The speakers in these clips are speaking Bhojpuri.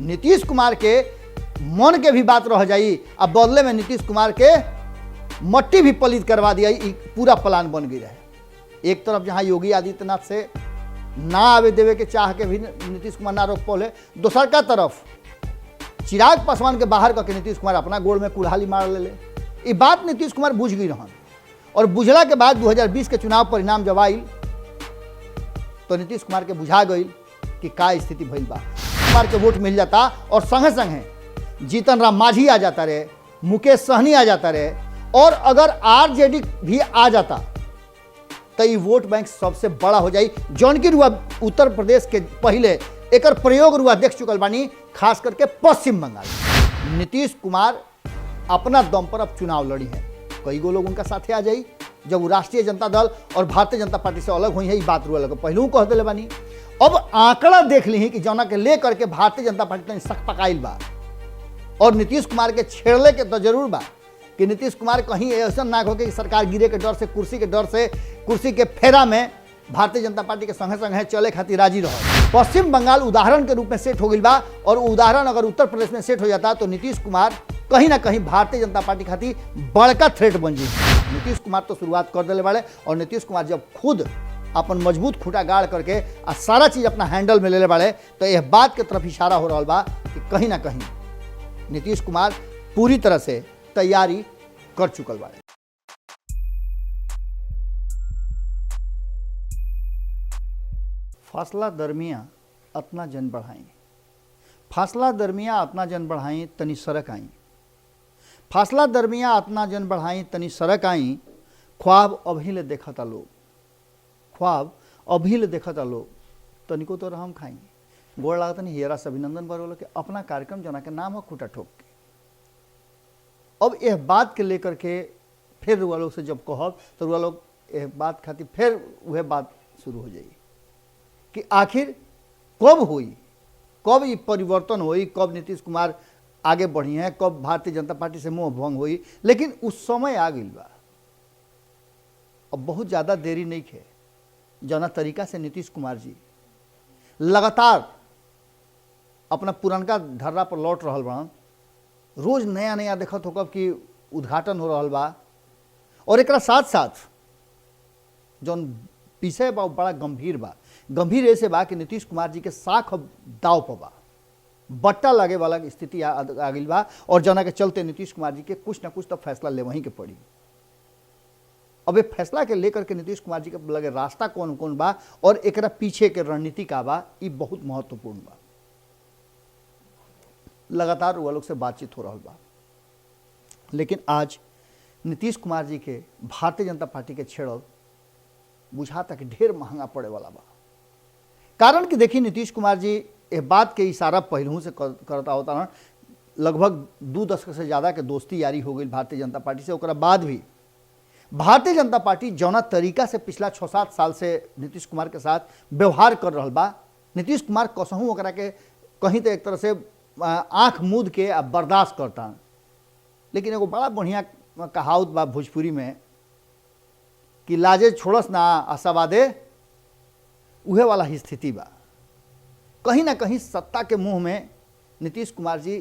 नीतीश कुमार के मन के भी बात रह जाई, अब बदले में नीतीश कुमार के मट्टी भी पलित करवा दिया, पूरा प्लान बन गई रहे। एक तरफ जहां योगी आदित्यनाथ से ना आवे देवे के चाह के भी नीतीश कुमार ना रोक पौले, दोसर का तरफ चिराग पासवान के बाहर करके नीतीश कुमार अपना गोड़ में कुल्हाड़ी मार ले। ये बात नीतीश कुमार बुझ गई रहन, और बुझला के बाद 2020 के चुनाव परिणाम जब आयल तो नीतीश कुमार के बुझा गई कि का स्थिति भइल बा। कुमार के वोट मिल जाता और संगे संगे जीतन राम मांझी आ जाता रहे, मुकेश सहनी आ जाता रहे, और अगर आरजेडी भी आ जाता तो ये वोट बैंक सबसे बड़ा हो जाई। जौन की रुआ उत्तर प्रदेश के पहले एक प्रयोग रुआ देख चुकल बानी, खास करके पश्चिम बंगाल। नीतीश कुमार अपना दम पर अब चुनाव लड़ी है, कई गो लोग उनका साथे आ जाई। जब वो राष्ट्रीय जनता दल और भारतीय जनता पार्टी से अलग हुई है, ये बात रुआ लगे पहलू कह दिले बानी। अब आंकड़ा देख ली कि जौना के ले करके भारतीय जनता पार्टी ने सख्त पकाइल बा, और नीतीश कुमार के छेड़ले के तो जरूर बा कि नीतीश कुमार कहीं ऐसा ना हो कि सरकार गिरे के डर से, कुर्सी के डर से, कुर्सी के फेरा में भारतीय जनता पार्टी के संगे संगे चले खातिर राजी रहो। पश्चिम बंगाल उदाहरण के रूप में सेट हो गई बा, और उदाहरण अगर उत्तर प्रदेश में सेट हो जाता तो नीतीश कुमार कहीं ना कहीं भारतीय जनता पार्टी खातिर बड़का थ्रेट बन जाए। नीतीश कुमार तो शुरुआत कर दिले वाले, और नीतीश कुमार जब खुद अपन मजबूत खूटा गाड़ करके सारा चीज अपना हैंडल में ले ले वाले, तो यह बात के तरफ इशारा हो रहा बा कि कहीं ना कहीं नीतीश कुमार पूरी तरह से तैयारी कर चुकल बा। फासला दरमिया अपना जन बढ़ाई, फासला दरमिया अपना जन बढ़ाई तनी सड़क आई, फासला दरमिया अपना जन बढ़ाई तनी सड़क आई। ख्वाब अभी ले देखता लोग, ख्वाब अभी ले देखता लोग, तनिको तो रहम खाई। गोड़ लागत नहीं हियरा से अभिनंदन बरोल के अपना कार्यक्रम जना के नाम है खूटा ठोक के। अब यह बात के लेकर के फिर रुआ लोग से जब कहब तो रुआ लोग यह बात खातिर फिर वह बात शुरू हो जाएगी कि आखिर कब हुई, कब ये परिवर्तन हुई, कब नीतीश कुमार आगे बढ़ी हैं, कब भारतीय जनता पार्टी से मोह भंग हुई। लेकिन उस समय आ गई बा, अब बहुत ज़्यादा देरी नहीं है। जना तरीका से नीतीश कुमार जी लगातार अपना पुरनका धर्रा पर लौट रहा बा, रोज नया नया देखत होगा कि उद्घाटन हो रहा बा, और एक साथ साथ जौन विषय बा बड़ा गंभीर बा। गंभीर ऐसे बा कि नीतीश कुमार जी के साख दाव पर बा, बट्टा लगे वाला स्थिति आ गई बा, और जना के चलते नीतीश कुमार जी के कुछ ना कुछ तो फैसला ले वहीं के पड़ी। अब ये फैसला के लेकर के नीतीश कुमार जी के लगे रास्ता कौन कौन बा और एकरा पीछे के रणनीति का बा, ये बहुत महत्वपूर्ण बा। लगातार वो लोग से बातचीत हो रहा बा, लेकिन आज नीतीश कुमार जी के भारतीय जनता पार्टी के छेड़ल बुझाता कि ढेर महंगा पड़े वाला बा। कारण कि देखिए नीतीश कुमार जी इस बात के इशारा पहलू से करता होता ना, लगभग 2 दशक से ज़्यादा के दोस्ती यारी हो गई भारतीय जनता पार्टी से। ओकरा बाद भी भारतीय जनता पार्टी जौना तरीका से पिछला 6-7 साल से नीतीश कुमार के साथ व्यवहार कर रहा बा, नीतीश कुमार कसहूँ ओकरा के कहीं तो एक तरह से आँख मूंद के बर्दाश्त करता। लेकिन एगो बड़ा बढ़िया कहावत बा भोजपुरी में कि लाजे छोड़स ना आशावादे, उहे वाला ही स्थिति बा। कहीं ना कहीं सत्ता के मुंह में नीतीश कुमार जी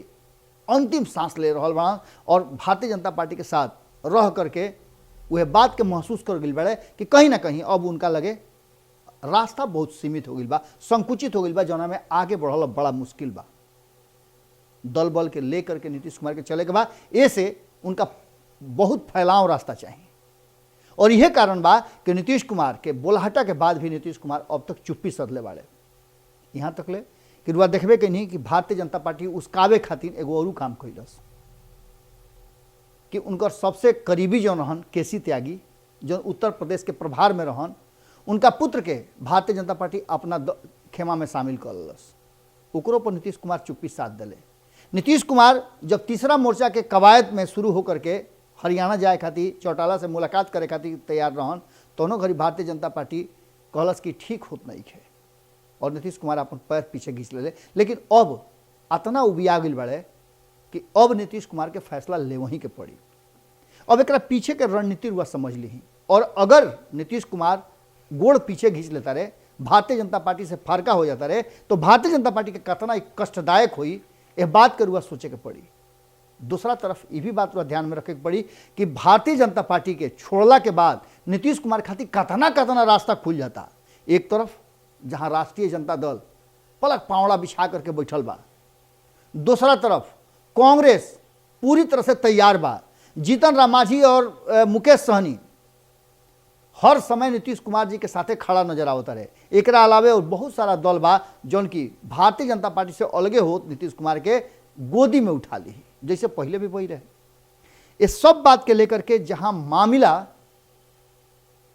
अंतिम सांस ले रहा बा, और भारतीय जनता पार्टी के साथ रह करके वह बात के महसूस कर गई बड़े कि कहीं ना कहीं अब उनका लगे रास्ता बहुत सीमित हो गई बा, संकुचित हो गई बा, जना में आगे बढ़ल बड़ा मुश्किल बा। दल बल के लेकर के नीतीश कुमार के चले के बाद ऐसे उनका बहुत फैलाव रास्ता चाहिए, और यह कारण बा कि नीतीश कुमार के बोलहटा के बाद भी नीतीश कुमार अब तक चुप्पी सधले बाड़े। यहाँ तक ले कि रुआ देखबे के नहीं कि भारतीय जनता पार्टी उसकावे खातिर एगो और काम कैलस कि उनकर सबसे करीबी जो रहन केसी त्यागी, जो उत्तर प्रदेश के प्रभार में रहन, उनका पुत्र के भारतीय जनता पार्टी अपना खेमा में शामिल कर लस। ओकरो पर नीतीश कुमार चुप्पी साध दिले। नीतीश कुमार जब तीसरा मोर्चा के कवायद में शुरू होकर के हरियाणा जाए खातिर चौटाला से मुलाकात करे खातिर तैयार रहन, दोनों घड़ी भारतीय जनता पार्टी कहलस कि ठीक होत नहीं है, और नीतीश कुमार अपन पैर पीछे घींच ले। लेकिन अब अतना उबिया गई बड़े कि अब नीतीश कुमार के फैसला ले वहीं के पड़ी। अब एक पीछे के रणनीति रुआ समझ ली, और अगर नीतीश कुमार गोड़ पीछे घींच लेता रहे भारतीय जनता पार्टी से फारका हो जाता रहे तो भारतीय जनता पार्टी के कितना कष्टदायक हुई, यह बात के रुआ सोचे के पड़ी। दूसरा तरफ ये भी बात रुआ ध्यान में रखे के पड़ी कि भारतीय जनता पार्टी के छोड़ला के बाद नीतीश कुमार खातिर कतना रास्ता खुल जाता। एक तरफ जहां राष्ट्रीय जनता दल पलक पावड़ा बिछा करके बैठल बा, दूसरा तरफ कांग्रेस पूरी तरह से तैयार बा। जीतन राम मांझी और मुकेश सहनी हर समय नीतीश कुमार जी के साथे खड़ा नजर आवता रहे। एक अलावे और बहुत सारा दल बा जौन की भारतीय जनता पार्टी से अलगे हो नीतीश कुमार के गोदी में उठा ली, जैसे पहले भी वही रहे। इस सब बात के लेकर के जहां मामला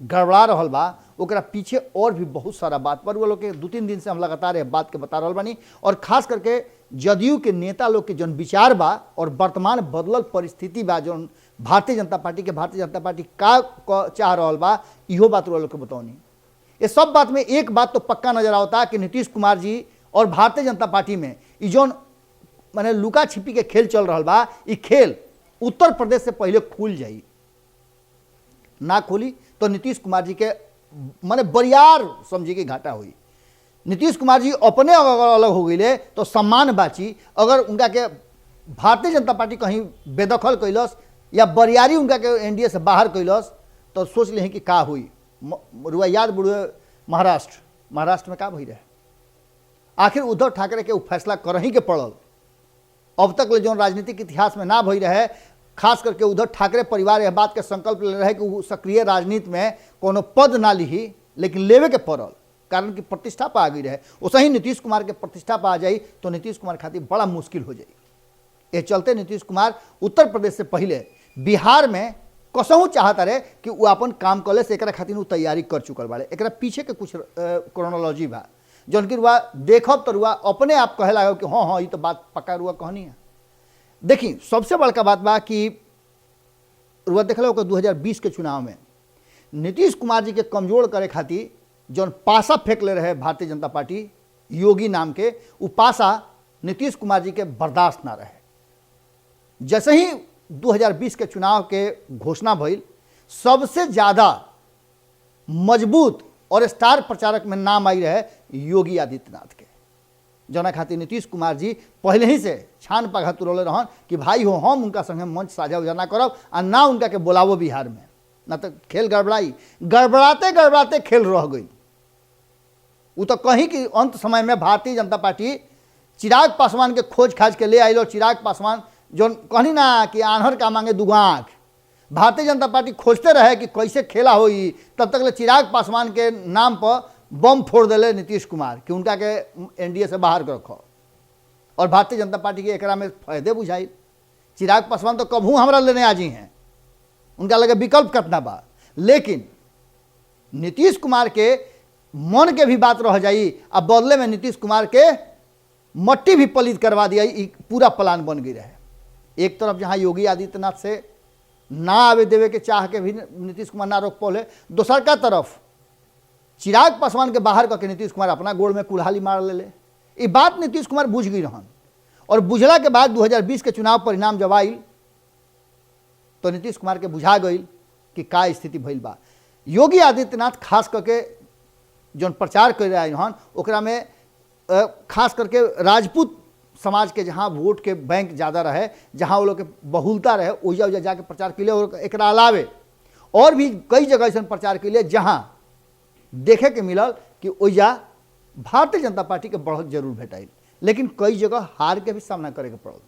गड़बड़ा रहा बा, ओकरा पीछे और भी बहुत सारा बात पर वो लोग के 2-3 दिन से हम लगातार यह बात के बता रहा बानी। और खास करके जदयू के नेता लोग के जौन विचार बा और वर्तमान बदलल परिस्थिति बा जौन भारतीय जनता पार्टी का चाह रहा बा, इहो बात वो लोग के बताओनी। ये सब बात में एक बात तो पक्का नजर आता कि नीतीश कुमार जी और भारतीय जनता पार्टी में ई जौन माने लुका छिपी के खेल चल रहा बा, ई खेल उत्तर प्रदेश से पहले खुल जाई। ना खुली तो नीतीश कुमार जी के माने बरियार समझी के घाटा हुई। नीतीश कुमार जी अपने अगर अलग हो गए तो सम्मान बाची, अगर उनका के भारतीय जनता पार्टी कहीं बेदखल कैलस या बरियारी उनका के एनडीए से बाहर कैलस तो सोच ले कि का हुई। रुआ याद बुढ़े महाराष्ट्र में का भई रहे, आखिर उद्धव ठाकरे के फैसला करही के पड़ल। अब तक ले जो राजनीतिक इतिहास में ना भई रहे, खास करके उद्धव ठाकरे परिवार यह बात के संकल्प ले रहे कि वो सक्रिय राजनीति में कोनो पद ना ली, लेकिन लेवे के पड़ल, कारण की प्रतिष्ठा पर आ गई रहे। वैसे ही नीतीश कुमार के प्रतिष्ठा पर आ जाई तो नीतीश कुमार खातिर बड़ा मुश्किल हो जाई। ये चलते नीतीश कुमार उत्तर प्रदेश से पहले बिहार में कसहू चाहता रहे कि वो अपन काम कले से एकरा खातिर तैयारी कर चुकल बाड़े। एकरा पीछे के कुछ क्रोनोलॉजी बा जौन की रुआ देखब तो रुआ अपने आप कहे लगा कि हाँ ये तो बात पक्का रुआ कहनी है। देखी सबसे बड़का बात बा कि रुआ देख लो 2020 के चुनाव में नीतीश कुमार जी के कमजोर करे खातिर जौन पासा फेंक ले रहे भारतीय जनता पार्टी योगी नाम के, वो पासा नीतीश कुमार जी के बर्दाश्त ना रहे। जैसे ही 2020 के चुनाव के घोषणा भइल, सबसे ज़्यादा मजबूत और स्टार प्रचारक में नाम आई रहे योगी आदित्यनाथ के, जना खातिर नीतीश कुमार जी पहले ही से छान पघा तुरौले रहन कि भाई हो हम उनका संगे मंच साझा उजा ना करब आ ना उनका के बोलावो बिहार में, ना तो खेल गड़बड़ाई। गड़बड़ाते खेल रह गई। वो तो कहीं कि अंत समय में भारतीय जनता पार्टी चिराग पासवान के खोज खाज के ले आइलो। चिराग पासवान जो कहनी ना कि आन्हर का मांगे दुगो आँख, भारतीय जनता पार्टी खोजते रहे कि कैसे खेला होई, तब तक ले चिराग पासवान के नाम पर बम फोड़ दिले नीतीश कुमार कि उनका के एनडीए से बाहर रखो। और भारतीय जनता पार्टी के एकरा में फायदे बुझाई। चिराग पासवान तो कभू हमरा लेने आजी हैं, उनका लगे विकल्प कितना बा, लेकिन नीतीश कुमार के मन के भी बात रह जाई। अब बदले में नीतीश कुमार के मट्टी भी पलित करवा दिया, पूरा प्लान बन गई रहे। एक तरफ जहां योगी आदित्यनाथ से ना आवे देवे के चाह के भी नीतीश कुमार ना रोक पौले, दोसर का तरफ चिराग पासवान के बाहर करके नीतीश कुमार अपना गोड़ में कुल्हाड़ी मार ले। ये बात नीतीश कुमार बुझ गई रहन। और बुझला के बाद 2020 के चुनाव परिणाम जब आयल तो नीतीश कुमार के बुझा गई कि का स्थिति भइल बा। योगी आदित्यनाथ खास करके जो प्रचार कर रहे हन ओकरा में खास करके राजपूत समाज के जहाँ वोट के बैंक ज़्यादा रहे, जहाँ वो लोग के बहुलता रहे, ओजा ओजा जाके प्रचार के लिए। और एक अलावे और भी कई जगह ऐसा प्रचार के लिए जहाँ देखे के मिलल कि ओजा भारतीय जनता पार्टी के बढ़त जरूर भेटाइल, लेकिन कई जगह हार के भी सामना करे के पड़ल।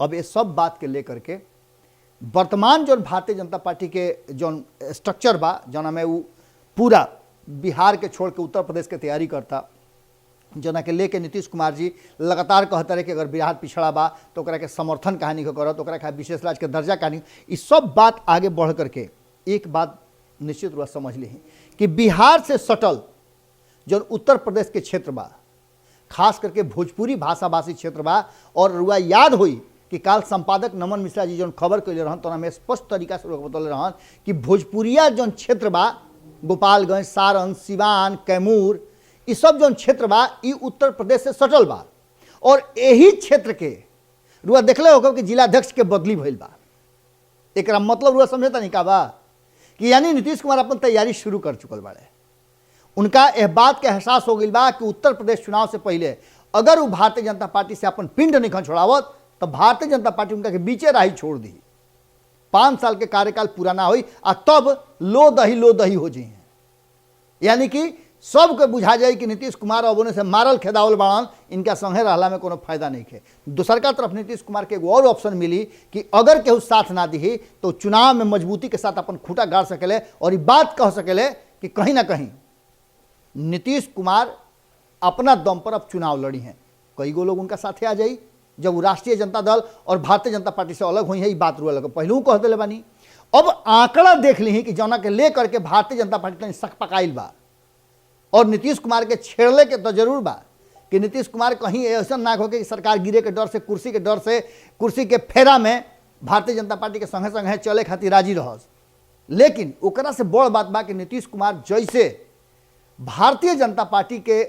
अब ये सब बात के लेकर के वर्तमान जो भारतीय जनता पार्टी के जो स्ट्रक्चर बा, जना में वो पूरा बिहार के छोड़ के उत्तर प्रदेश के तैयारी करता, जना के लेके नीतीश कुमार जी लगातार कहते रहे कि अगर बिहार पिछड़ा बा तो ओकरा के समर्थन कहानी को करत, ओकरा के विशेष राज्य के दर्जा कहानी। इस सब बात आगे बढ़ करके एक बात निश्चित रूप से समझ ली कि बिहार से सटल जो उत्तर प्रदेश के क्षेत्र बा, खास करके भोजपुरी भाषा भाषी क्षेत्र बा। और रुआ याद हुई कि काल संपादक नमन मिश्रा जी जो खबर कैले रहन तो हमें स्पष्ट तरीका से बतौले रहन कि भोजपुरिया जो क्षेत्र बा, गोपालगंज, सारण, सिवान, कैमूर, ये सब जो क्षेत्र बा ये उत्तर प्रदेश से सटल बा। और यही क्षेत्र के रुआ देखले होगा कि जिलाध्यक्ष के बदली भइल बा। एक मतलब रुआ समझता नहीं का बा कि यानी नीतीश कुमार अपन तैयारी शुरू कर चुकल बाड़े। उनका यह बात के एहसास हो गई बा कि उत्तर प्रदेश चुनाव से पहले अगर वो भारतीय जनता पार्टी से अपन पिंड नहीं छोड़ावत तो भारतीय जनता पार्टी उनका के बीचे राही छोड़ दी। 5 साल के कार्यकाल पूरा ना हुई आ तब लो दही हो जाए। यानी कि सबके बुझा जाए कि नीतीश कुमार अब उन्हें से मारल खेदावल बाड़न, इनका संगे रहला में कोनो फायदा नहीं है। दूसर का तरफ नीतीश कुमार के एगो और ऑप्शन मिली कि अगर केहू साथ ना दी तो चुनाव में मजबूती के साथ अपन खूंटा गाड़ सकेले और ये बात कह सकेले कि कहीं ना कहीं नीतीश कुमार अपना दम पर अब चुनाव लड़ी हैं। कई गो लोग उनका साथे आ जाई जब वो राष्ट्रीय जनता दल और भारतीय जनता पार्टी से अलग हुई है। ये बात रुआ लगे पहलू कह दिले बानी। अब आंकड़ा देख ली कि जौना के ले करके भारतीय जनता पार्टी तनी सक पकाइल बा और नीतीश कुमार के छेड़ले के तो जरूर बा कि नीतीश कुमार कहीं ऐसा ना हो कि सरकार गिरे के डर से, कुर्सी के डर से, कुर्सी के फेरा में भारतीय जनता पार्टी के संगे संगे चले खातिर राजी रहस। लेकिन ओकरा से बड़ बात बा कि नीतीश कुमार जैसे भारतीय जनता पार्टी के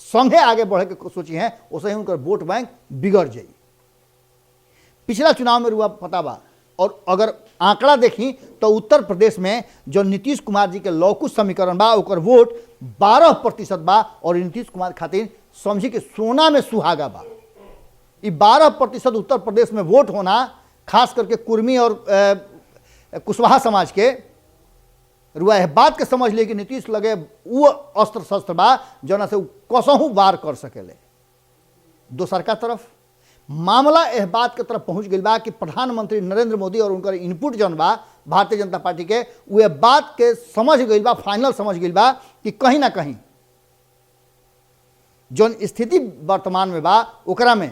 संगे आगे बढ़े के सोची हैं वैसे ही उनका वोट बैंक बिगड़ जाई। पिछला चुनाव में रुआ पता बा और अगर आंकड़ा देखी तो उत्तर प्रदेश में जो नीतीश कुमार जी के लौकुश समीकरण बा ओकर वोट 12% बा और नीतीश कुमार खातिर समझी कि सोना में सुहागा बा। ये 12% उत्तर प्रदेश में वोट होना खास करके कुर्मी और कुशवाहा समाज के रुआ है बात के समझ लिए कि नीतीश लगे वो अस्त्र शस्त्र बा जना से कसहू वार कर सकेले। दोसर का तरफ मामला यह बात के तरफ पहुंच गई बा कि प्रधानमंत्री नरेंद्र मोदी और उनका इनपुट जौन बा भारतीय जनता पार्टी के वे बात के समझ गई बा, फाइनल समझ गई बा कि कहीं ना कहीं जौन स्थिति वर्तमान में बा ओकरा में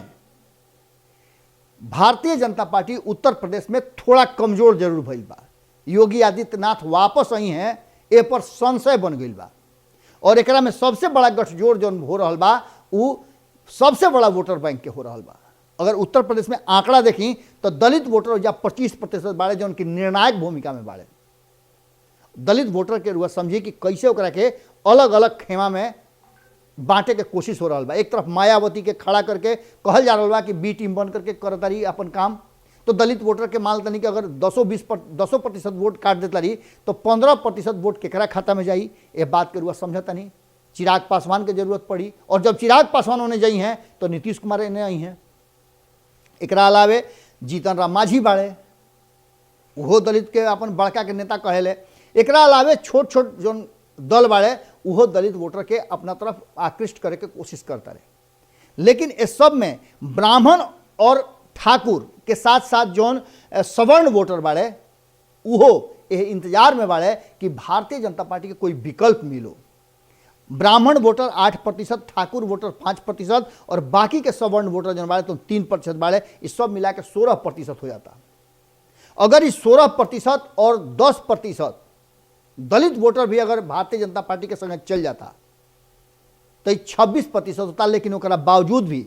भारतीय जनता पार्टी उत्तर प्रदेश में थोड़ा कमजोर जरूर भइल बा। योगी आदित्यनाथ वापस आई हैं ए पर संशय बन गई बा और एकरा में सबसे बड़ा गठजोड़ जौन हो रहा बा उ सबसे बड़ा वोटर बैंक के हो रहा बा। अगर उत्तर प्रदेश में आंकड़ा देखी तो दलित वोटर या 25% बाड़े जो उनकी निर्णायक भूमिका में बाड़े। दलित वोटर के रुआ समझी कि कैसे ओकरा के अलग अलग खेमा में बांटे के कोशिश हो रहा बा। एक तरफ मायावती के खड़ा करके कहल जा रहा बा कि बी टीम बन करके करतारी अपन काम, तो दलित वोटर के मान तनी कि अगर 10% वोट काट देता रही तो 15% वोट केकरा खाता में जाई। ये बात के रुआ समझता नहीं। चिराग पासवान की जरूरत पड़ी और जब चिराग पासवान होने जाई हैं तो नीतीश कुमार इन्हें आई हैं। एकरा अलावे जीतन राम मांझी बाड़े, वो दलित के अपन बड़का के नेता कहेले। एकरा अलावे छोट छोट जो दल बाड़े वो दलित वोटर के अपना तरफ आकृष्ट करे के कोशिश करता रहे। लेकिन इस सब में ब्राह्मण और ठाकुर के साथ साथ जौन सवर्ण वोटर बाड़े वो इंतजार में बाड़े कि भारतीय जनता पार्टी के कोई विकल्प मिलो। ब्राह्मण वोटर 8%, ठाकुर वोटर 5% और बाकी के सवर्ण वोटर जन बाड़े तो 3% बाड़े। इस सब मिला के 16% हो जाता। अगर इस 16% और 10% दलित वोटर भी अगर भारतीय जनता पार्टी के संग चल जाता तो 26% होता। लेकिन उसके बावजूद भी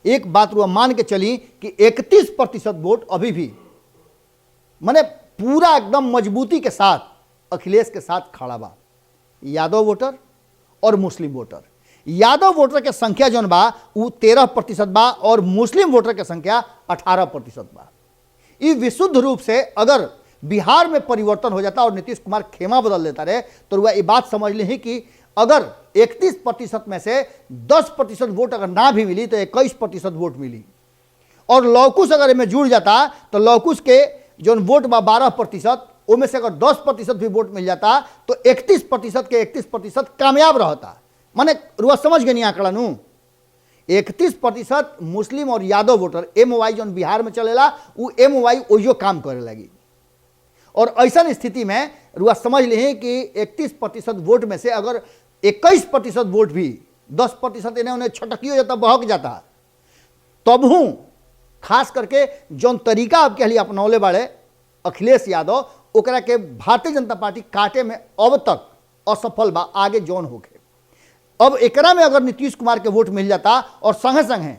एक बात वो मान के चली कि 31% वोट अभी भी माने पूरा एकदम मजबूती के साथ अखिलेश के साथ खड़ा बा। यादव वोटर और मुस्लिम वोटर, यादव वोटर के संख्या जौन बा वो 13% बा और मुस्लिम वोटर के संख्या 18% बा। ये विशुद्ध रूप से अगर बिहार में परिवर्तन हो जाता और नीतीश कुमार खेमा बदल देता रहे तो वह ये बात समझ ली कि अगर 31% में से 10% वोट अगर ना भी मिली तो 21% वोट मिली और लौकुश अगर इनमें जुड़ जाता तो लौकुश के जो वोट बा 12%, उनमें से अगर 10% भी वोट मिल जाता तो 31% के 31% कामयाब रहता। माने रुआ समझ गए नहीं आंकड़ा नू। 31% मुस्लिम और यादव वोटर MOI जो बिहार में चलेला वो MOI ओयो काम करे लगी। और ऐसा स्थिति में रुआ समझ ली कि 31% वोट में से अगर 21% वोट भी 10% इन्हें उन्हें छटकी हो जाता, बहक जाता, तब हूँ खास करके जौन तरीका अब के लिए अपनौले बाड़े अखिलेश यादव ओकरा के भारतीय जनता पार्टी काटे में अब तक असफल बा। आगे जौन होके अब एकरा में अगर नीतीश कुमार के वोट मिल जाता और संगे संगे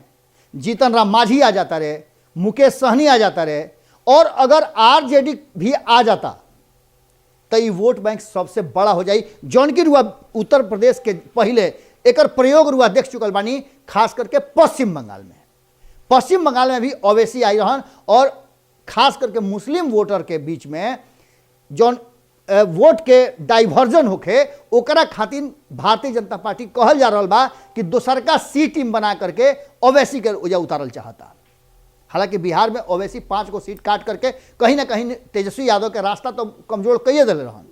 जीतन राम मांझी आ जाता रहे, मुकेश सहनी आ जाता रहे और अगर RJD भी आ जाता तो ये वोट बैंक सबसे बड़ा हो जाई। जौन की रुआ उत्तर प्रदेश के पहले एक प्रयोग रुआ देख चुकल बानी, खास करके पश्चिम बंगाल में। पश्चिम बंगाल में भी ओवैसी आई रहन और खास करके मुस्लिम वोटर के बीच में जौन वोट के डाइवर्जन होके ओकरा खातिर भारतीय जनता पार्टी कहल जा रहा बा कि दोसरका सी टीम बना करके ओवैसी के वजह उतारल चाहता। हालांकि बिहार में ओवैसी 5 को सीट काट करके कहीं ना कहीं तेजस्वी यादव के रास्ता तो कमजोर कइए दिले रहन,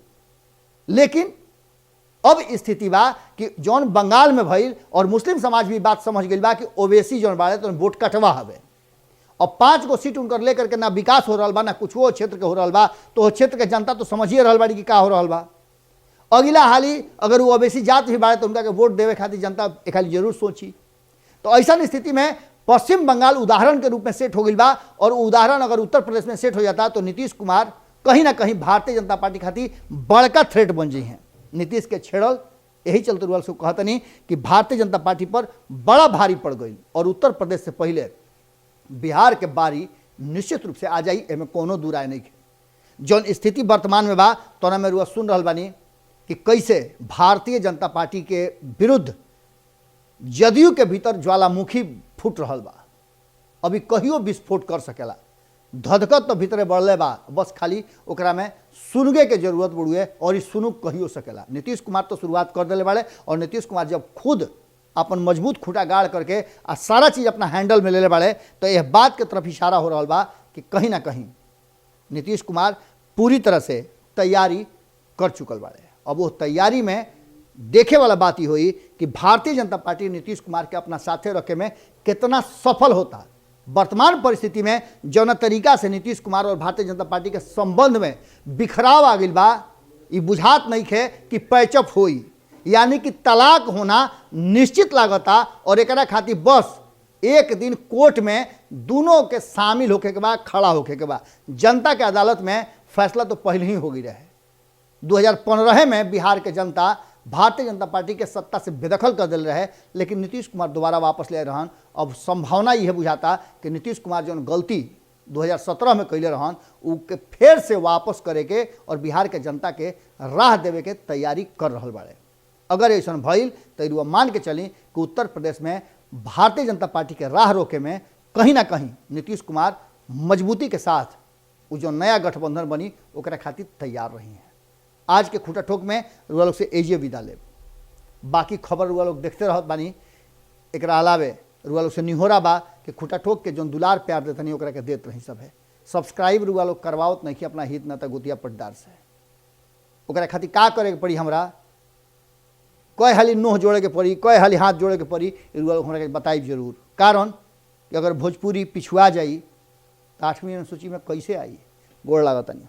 लेकिन अब स्थिति बा कि जौन बंगाल में भइल और मुस्लिम समाज भी बात समझ गई बा कि ओवैसी जौन बाड़े तो वोट कटवा हवे और 5 को सीट उनकर लेकर के ना विकास हो रहा बा ना कुछ वो क्षेत्र के हो रहा बा, तो वो क्षेत्र के जनता तो समझिए रहा बाड़ी कि का हो रहा बा। अगला हाली अगर वो ओवैसी जात भी बाड़े तो उनका के वोट देवे खातिर जनता एक हाली जरूर सोची। तो ऐसा स्थिति में पश्चिम बंगाल उदाहरण के रूप में सेट हो गई बा और उदाहरण अगर उत्तर प्रदेश में सेट हो जाता तो नीतीश कुमार कहीं ना कहीं भारतीय जनता पार्टी खातिर बड़का थ्रेट बन जाई हैं। नीतीश के छेड़ल यही चलते रुआ से कहतनी कि भारतीय जनता पार्टी पर बड़ा भारी पड़ गई और उत्तर प्रदेश से पहले बिहार के बारी निश्चित रूप से आ जाई, एमें कोनो दू राय नहीं है। जौन स्थिति वर्तमान में बा तो में रुआ सुन रहा बानी कि कैसे भारतीय जनता पार्टी के विरुद्ध जदयू के भीतर ज्वालामुखी फूट रहा बा। अभी कहियो विस्फोट कर सकेला, धधकत तो भीतरे बढ़ले बा, बस खाली ओकरा में सुनगे के जरूरत पड़ुए और इस सुनुक कहियो सकेला। नीतीश कुमार तो शुरुआत कर दिले बाड़े और नीतीश कुमार जब खुद अपन मजबूत खूटा गाड़ करके आ सारा चीज़ अपना हैंडल में ले बाड़े तो यह बात के तरफ इशारा हो रहा बा कि कहीं ना कहीं नीतीश कुमार पूरी तरह से तैयारी कर चुकल बाड़े। अब वो तैयारी में देखे वाला बात ही हुई कि भारतीय जनता पार्टी नीतीश कुमार के अपना साथे रखे में कितना सफल होता। वर्तमान परिस्थिति में जौन तरीका से नीतीश कुमार और भारतीय जनता पार्टी के संबंध में बिखराव आ गई बा, ये बुझात नहीं है कि पैचअप होई, यानी कि तलाक होना निश्चित लागता और एकरा खातिर बस एक दिन कोर्ट में दोनों के शामिल होके के बाद खड़ा होके के बाद जनता के अदालत में फैसला तो पहले ही हो गई रहे। 2015 में बिहार के जनता भारतीय जनता पार्टी के सत्ता से बेदखल कर दिल रहे, लेकिन नीतीश कुमार दोबारा वापस ले रहन। अब संभावना यह बुझाता कि नीतीश कुमार जो गलती 2017 में कैले रहन उ के फिर से वापस करे के और बिहार के जनता के राह देवे के तैयारी कर रहा बाड़े। अगर ऐसा भइल तो मान के चली कि उत्तर प्रदेश में भारतीय जनता पार्टी के राह रोके में कहीं ना कहीं नीतीश कुमार मजबूती के साथ वो जो नया गठबंधन बनी ओकरा खातिर तैयार रही हैं। आज के खूटा ठोक में रुआ लोग से एजिए विदा ले, बाकी खबर रुआ लोग देखते रहत बानी। एक अलावे रुआ लोग से निहोरा बा कि खूटा ठोक के जो दुलार प्यार देतनी ओकरा के देत रही सब है। सब्सक्राइब रुआ लोग करवाओत नहीं कि अपना हित न तक गुतिया पट्टार से ओकरा खातिर का करे के पड़ी, हमरा कई हाली नोह जोड़े के पड़ी, कई हाली हाथ जोड़े के पड़ी, रुआ लोग हमरा के बताई जरूर। कारण कि अगर भोजपुरी पिछुआ जाई तो 8वीं सूची में कैसे आई। गोड़ लागतनी।